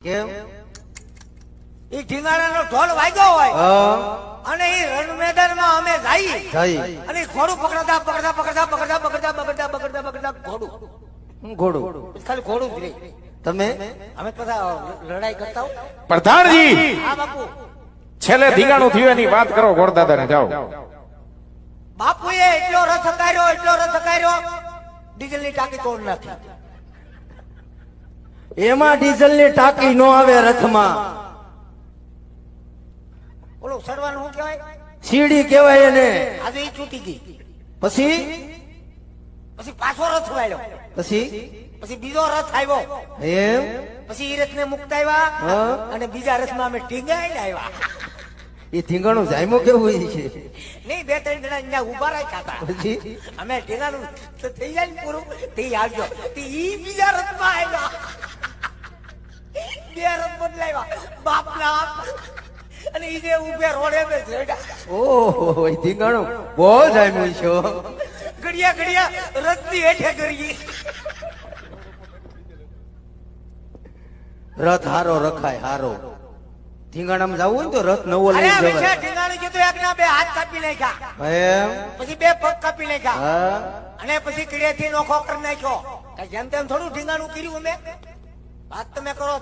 કેમ? ઈ ઢીંગાણાનો ઢોલ વાગ્યો હોય અને ઈ રણ મેદાનમાં અમે જઈ અને ઘોડું પકડતા પકડતા પકડતા પકડતા પકડતા પકડતા પકડતા પકડતા ઘોડું ખાલી ઘોડું જ રહી. તમે અમે બધા લડાઈ કરતા પ્રધાનજી હા બાપુ છેલ્લે ધીંગાણું થયું એની વાત કરો ઘોડદાદાને જાઓ. બાપુએ એટલો રથ હકાર્યો ડીઝલની ટાંકી તોડ નાખી. એમાં ડીઝલ ની ટાંકી નો આવે રથમાં, ઓલું સડવાનું શું કહેવાય? સીડી કહેવાય એને. આજે ઈ છૂટી ગઈ. પછી પાછો રથ વાળ્યો. પછી બીજો રથ આવ્યો. એમ પછી ઈ રથ ને મુકતા આવ્યા અને બીજા રથમાં અમે ટીંગાઈને આવ્યા. એ ધીંગાણું જાયમો કેવું છે? નહીં, 2-3 જણા અહીંયા ઉભા રાખ્યા હતા. પછી અમે ટીંગાનું તો થઈ જાય ને પૂરું તે આવજો તે ઈ બીજા રથમાં આવ્યા. 2 રથ બદલાવ્યા બાપના અને ઈ જે ઉભે રોડે બે ચડ્યા. ઓહો, એ ધીંગાણું બહુ જાયમો છે. ઘડિયા રથની હેઠે કરી. રથ હારો રખાય હારો. ધીંગાણામાં જવું હોય ને તો રથ નવો લઈ જવાય. ટીંગાણી કીધું એક ના 2 હાથ કાપી નાખ્યા, એમ પછી 2 પગ કાપી નાખ્યા હા. અને પછી કીડેથી નોખો કરી નાખ્યો. જેમ તેમ થોડું ઢીંગાણું કર્યું અમે વાત તમે કરો.